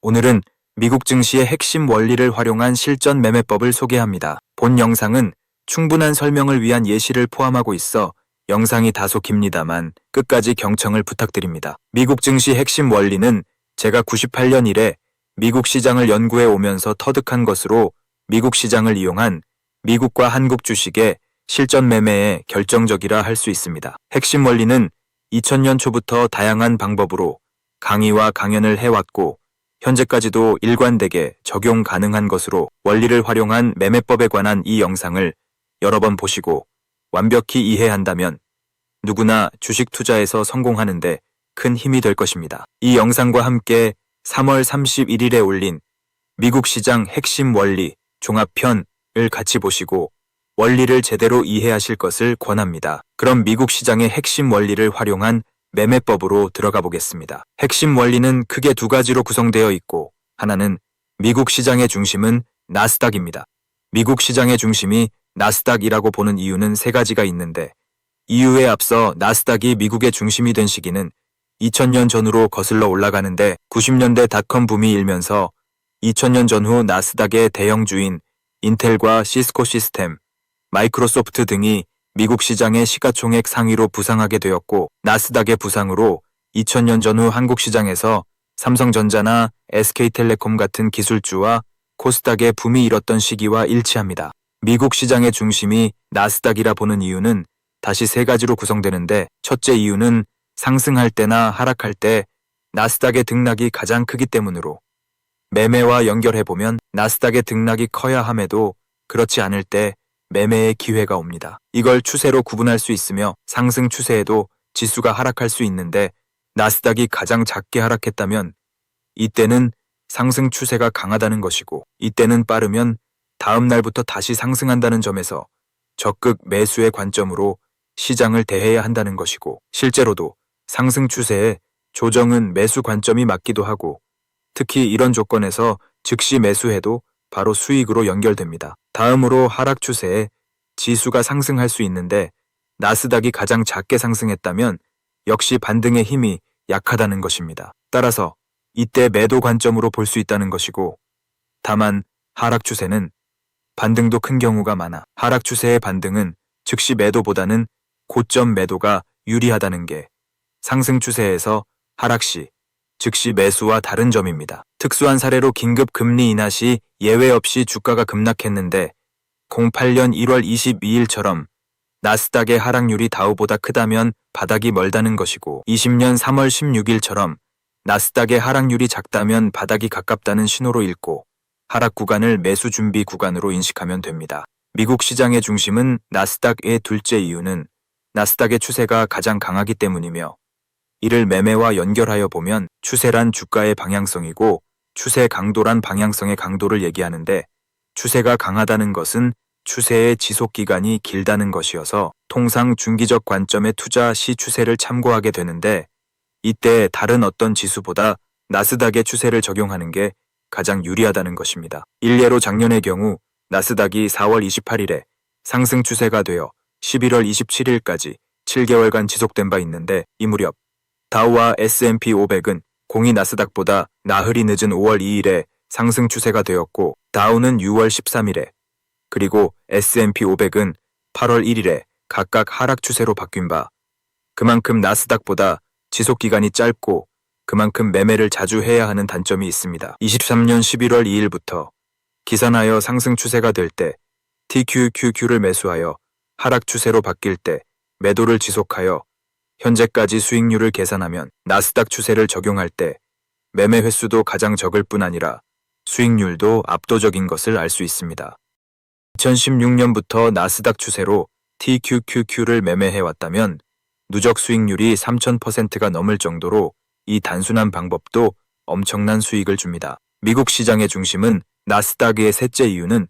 오늘은 미국 증시의 핵심 원리를 활용한 실전 매매법을 소개합니다. 본 영상은 충분한 설명을 위한 예시를 포함하고 있어 영상이 다소 깁니다만 끝까지 경청을 부탁드립니다. 미국 증시 핵심 원리는 제가 98년 이래 미국 시장을 연구해 오면서 터득한 것으로 미국 시장을 이용한 미국과 한국 주식의 실전 매매에 결정적이라 할 수 있습니다. 핵심 원리는 2000년 초부터 다양한 방법으로 강의와 강연을 해왔고 현재까지도 일관되게 적용 가능한 것으로 원리를 활용한 매매법에 관한 이 영상을 여러 번 보시고 완벽히 이해한다면 누구나 주식 투자에서 성공하는데 큰 힘이 될 것입니다. 이 영상과 함께 3월 31일에 올린 미국 시장 핵심 원리 종합편을 같이 보시고 원리를 제대로 이해하실 것을 권합니다. 그럼 미국 시장의 핵심 원리를 활용한 매매법으로 들어가 보겠습니다. 핵심 원리는 크게 두 가지로 구성되어 있고 하나는 미국 시장의 중심은 나스닥입니다. 미국 시장의 중심이 나스닥이라고 보는 이유는 세 가지가 있는데 이유에 앞서 나스닥이 미국의 중심이 된 시기는 2000년 전후로 거슬러 올라가는데 90년대 닷컴 붐이 일면서 2000년 전후 나스닥의 대형주인 인텔과 시스코 시스템, 마이크로소프트 등이 미국 시장의 시가총액 상위로 부상하게 되었고 나스닥의 부상으로 2000년 전후 한국 시장에서 삼성전자나 SK텔레콤 같은 기술주와 코스닥의 붐이 일었던 시기와 일치합니다. 미국 시장의 중심이 나스닥이라 보는 이유는 다시 세 가지로 구성되는데 첫째 이유는 상승할 때나 하락할 때 나스닥의 등락이 가장 크기 때문으로 매매와 연결해보면 나스닥의 등락이 커야 함에도 그렇지 않을 때 매매의 기회가 옵니다. 이걸 추세로 구분할 수 있으며 상승 추세에도 지수가 하락할 수 있는데 나스닥이 가장 작게 하락했다면 이때는 상승 추세가 강하다는 것이고 이때는 빠르면 다음 날부터 다시 상승한다는 점에서 적극 매수의 관점으로 시장을 대해야 한다는 것이고 실제로도 상승 추세에 조정은 매수 관점이 맞기도 하고 특히 이런 조건에서 즉시 매수해도 바로 수익으로 연결됩니다. 다음으로 하락 추세에 지수가 상승할 수 있는데 나스닥이 가장 작게 상승했다면 역시 반등의 힘이 약하다는 것입니다. 따라서 이때 매도 관점으로 볼 수 있다는 것이고 다만 하락 추세는 반등도 큰 경우가 많아 하락 추세의 반등은 즉시 매도보다는 고점 매도가 유리하다는 게 상승 추세에서 하락 시 즉시 매수와 다른 점입니다. 특수한 사례로 긴급 금리 인하 시 예외 없이 주가가 급락했는데 08년 1월 22일처럼 나스닥의 하락률이 다우보다 크다면 바닥이 멀다는 것이고 20년 3월 16일처럼 나스닥의 하락률이 작다면 바닥이 가깝다는 신호로 읽고 하락 구간을 매수 준비 구간으로 인식하면 됩니다. 미국 시장의 중심은 나스닥의 둘째 이유는 나스닥의 추세가 가장 강하기 때문이며 이를 매매와 연결하여 보면 추세란 주가의 방향성이고 추세 강도란 방향성의 강도를 얘기하는데 추세가 강하다는 것은 추세의 지속 기간이 길다는 것이어서 통상 중기적 관점의 투자 시 추세를 참고하게 되는데 이때 다른 어떤 지수보다 나스닥의 추세를 적용하는 게 가장 유리하다는 것입니다. 일례로 작년의 경우 나스닥이 4월 28일에 상승 추세가 되어 11월 27일까지 7개월간 지속된 바 있는데 이 무렵 다우와 S&P 500은 공이 나스닥보다 나흘이 늦은 5월 2일에 상승 추세가 되었고 다우는 6월 13일에 그리고 S&P 500은 8월 1일에 각각 하락 추세로 바뀐 바 그만큼 나스닥보다 지속 기간이 짧고 그만큼 매매를 자주 해야 하는 단점이 있습니다. 23년 11월 2일부터 기산하여 상승 추세가 될 때 TQQQ를 매수하여 하락 추세로 바뀔 때 매도를 지속하여 현재까지 수익률을 계산하면 나스닥 추세를 적용할 때 매매 횟수도 가장 적을 뿐 아니라 수익률도 압도적인 것을 알 수 있습니다. 2016년부터 나스닥 추세로 TQQQ를 매매해왔다면 누적 수익률이 3000%가 넘을 정도로 이 단순한 방법도 엄청난 수익을 줍니다. 미국 시장의 중심은 나스닥의 셋째 이유는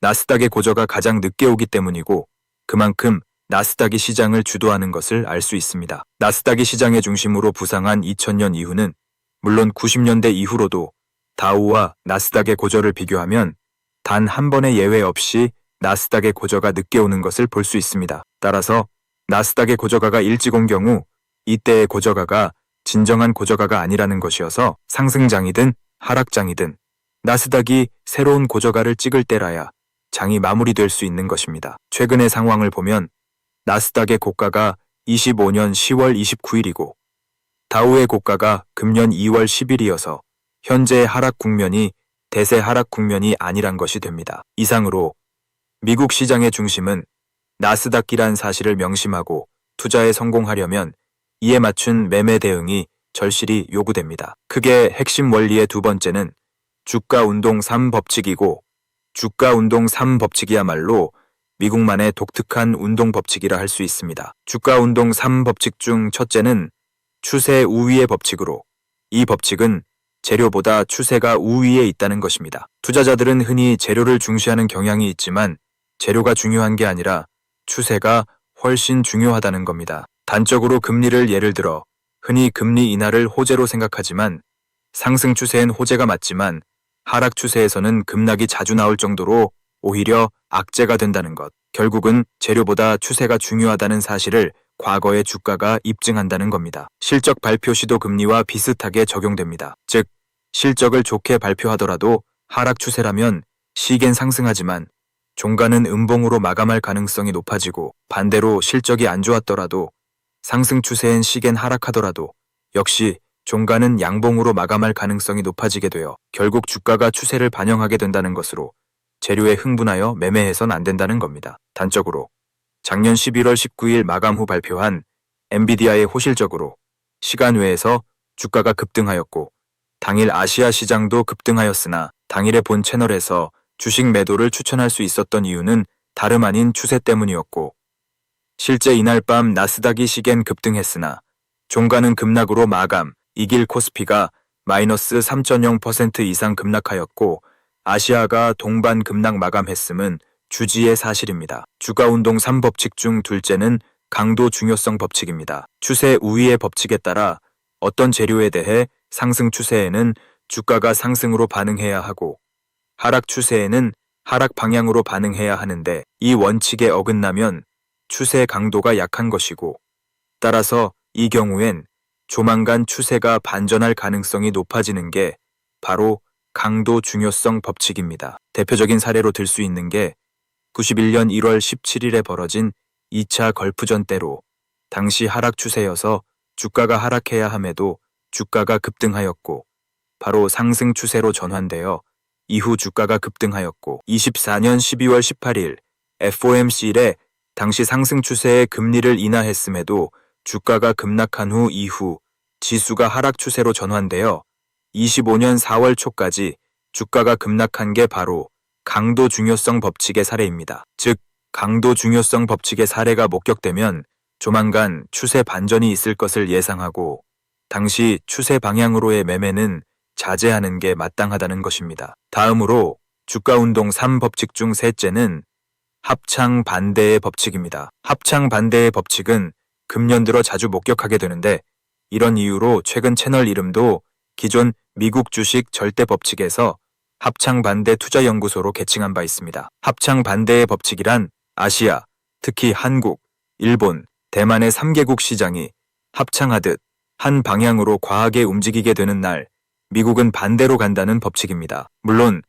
나스닥의 고저가 가장 늦게 오기 때문이고 그만큼 나스닥이 시장을 주도하는 것을 알 수 있습니다. 나스닥이 시장의 중심으로 부상한 2000년 이후는 물론 90년대 이후로도 다우와 나스닥의 고저를 비교하면 단 한 번의 예외 없이 나스닥의 고저가 늦게 오는 것을 볼 수 있습니다. 따라서 나스닥의 고저가가 일찍 온 경우 이때의 고저가가 진정한 고저가가 아니라는 것이어서 상승장이든 하락장이든 나스닥이 새로운 고저가를 찍을 때라야 장이 마무리될 수 있는 것입니다. 최근의 상황을 보면 나스닥의 고가가 25년 10월 29일이고 다우의 고가가 금년 2월 10일이어서 현재의 하락 국면이 대세 하락 국면이 아니란 것이 됩니다. 이상으로 미국 시장의 중심은 나스닥이란 사실을 명심하고 투자에 성공하려면 이에 맞춘 매매 대응이 절실히 요구됩니다. 크게 핵심 원리의 두 번째는 주가운동 3법칙이고 주가운동 3법칙이야말로 미국만의 독특한 운동 법칙이라 할 수 있습니다. 주가운동 3법칙 중 첫째는 추세 우위의 법칙으로 이 법칙은 재료보다 추세가 우위에 있다는 것입니다. 투자자들은 흔히 재료를 중시하는 경향이 있지만 재료가 중요한 게 아니라 추세가 훨씬 중요하다는 겁니다. 단적으로 금리를 예를 들어 흔히 금리 인하를 호재로 생각하지만 상승 추세엔 호재가 맞지만 하락 추세에서는 급락이 자주 나올 정도로 오히려 악재가 된다는 것. 결국은 재료보다 추세가 중요하다는 사실을 과거의 주가가 입증한다는 겁니다. 실적 발표 시도 금리와 비슷하게 적용됩니다. 즉, 실적을 좋게 발표하더라도 하락 추세라면 시겐 상승하지만 종가는 음봉으로 마감할 가능성이 높아지고 반대로 실적이 안 좋았더라도 상승 추세엔 시겐 하락하더라도 역시 종가는 양봉으로 마감할 가능성이 높아지게 되어 결국 주가가 추세를 반영하게 된다는 것으로 재료에 흥분하여 매매해선 안 된다는 겁니다. 단적으로 작년 11월 19일 마감 후 발표한 엔비디아의 호실적으로 시간 외에서 주가가 급등하였고 당일 아시아 시장도 급등하였으나 당일의 본 채널에서 주식 매도를 추천할 수 있었던 이유는 다름 아닌 추세 때문이었고 실제 이날 밤 나스닥이 시겐 급등했으나 종가는 급락으로 마감, 이길 코스피가 마이너스 3.0% 이상 급락하였고 아시아가 동반 급락 마감했음은 주지의 사실입니다. 주가운동 3법칙 중 둘째는 강도 중요성 법칙입니다. 추세 우위의 법칙에 따라 어떤 재료에 대해 상승 추세에는 주가가 상승으로 반응해야 하고 하락 추세에는 하락 방향으로 반응해야 하는데 이 원칙에 어긋나면 추세 강도가 약한 것이고 따라서 이 경우엔 조만간 추세가 반전할 가능성이 높아지는 게 바로 강도 중요성 법칙입니다. 대표적인 사례로 들 수 있는 게 91년 1월 17일에 벌어진 2차 걸프전 때로 당시 하락 추세여서 주가가 하락해야 함에도 주가가 급등하였고 바로 상승 추세로 전환되어 이후 주가가 급등하였고 24년 12월 18일 FOMC일에 당시 상승 추세의 금리를 인하했음에도 주가가 급락한 후 이후 지수가 하락 추세로 전환되어 25년 4월 초까지 주가가 급락한 게 바로 강도 중요성 법칙의 사례입니다. 즉, 강도 중요성 법칙의 사례가 목격되면 조만간 추세 반전이 있을 것을 예상하고 당시 추세 방향으로의 매매는 자제하는 게 마땅하다는 것입니다. 다음으로 주가운동 3법칙 중 셋째는 합창 반대의 법칙입니다. 합창 반대의 법칙은 금년 들어 자주 목격하게 되는데 이런 이유로 최근 채널 이름도 기존 미국 주식 절대 법칙에서 합창 반대 투자연구소로 개칭한 바 있습니다. 합창 반대의 법칙이란 아시아, 특히 한국, 일본, 대만의 3개국 시장이 합창하듯 한 방향으로 과하게 움직이게 되는 날 미국은 반대로 간다는 법칙입니다. 물론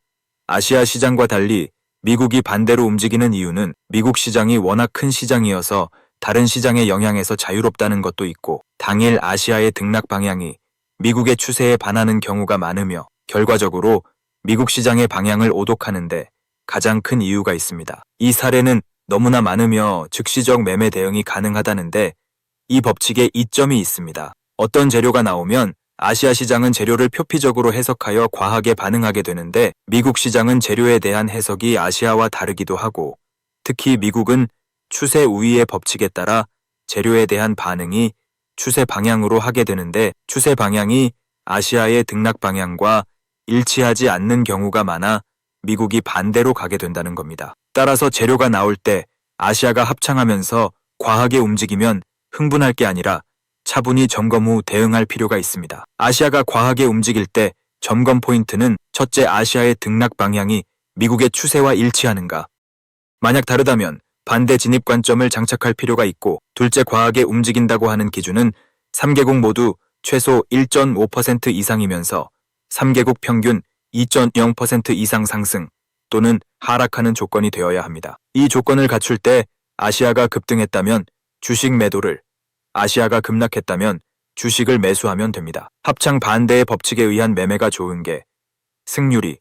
아시아 시장과 달리 미국이 반대로 움직이는 이유는 미국 시장이 워낙 큰 시장이어서 다른 시장의 영향에서 자유롭다는 것도 있고 당일 아시아의 등락 방향이 미국의 추세에 반하는 경우가 많으며 결과적으로 미국 시장의 방향을 오독하는데 가장 큰 이유가 있습니다. 이 사례는 너무나 많으며 즉시적 매매 대응이 가능하다는데 이 법칙에 이점이 있습니다. 어떤 재료가 나오면 아시아 시장은 재료를 표피적으로 해석하여 과하게 반응하게 되는데 미국 시장은 재료에 대한 해석이 아시아와 다르기도 하고 특히 미국은 추세 우위의 법칙에 따라 재료에 대한 반응이 추세 방향으로 하게 되는데 추세 방향이 아시아의 등락 방향과 일치하지 않는 경우가 많아 미국이 반대로 가게 된다는 겁니다. 따라서 재료가 나올 때 아시아가 합창하면서 과하게 움직이면 흥분할 게 아니라 차분히 점검 후 대응할 필요가 있습니다. 아시아가 과하게 움직일 때 점검 포인트는 첫째, 아시아의 등락 방향이 미국의 추세와 일치하는가. 만약 다르다면 반대 진입 관점을 장착할 필요가 있고 둘째, 과하게 움직인다고 하는 기준은 3개국 모두 최소 1.5% 이상이면서 3개국 평균 2.0% 이상 상승 또는 하락하는 조건이 되어야 합니다. 이 조건을 갖출 때 아시아가 급등했다면 주식 매도를, 아시아가 급락했다면 주식을 매수하면 됩니다. 합창 반대의 법칙에 의한 매매가 좋은 게 승률이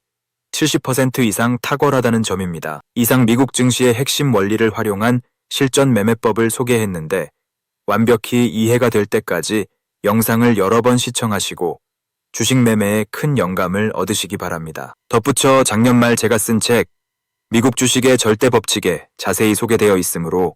70% 이상 탁월하다는 점입니다. 이상 미국 증시의 핵심 원리를 활용한 실전 매매법을 소개했는데 완벽히 이해가 될 때까지 영상을 여러 번 시청하시고 주식 매매에 큰 영감을 얻으시기 바랍니다. 덧붙여 작년 말 제가 쓴 책 미국 주식의 절대 법칙에 자세히 소개되어 있으므로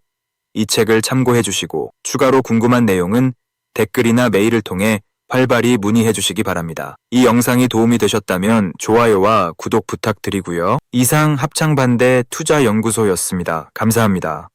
이 책을 참고해 주시고 추가로 궁금한 내용은 댓글이나 메일을 통해 활발히 문의해 주시기 바랍니다. 이 영상이 도움이 되셨다면 좋아요와 구독 부탁드리고요. 이상 합창반대 투자연구소였습니다. 감사합니다.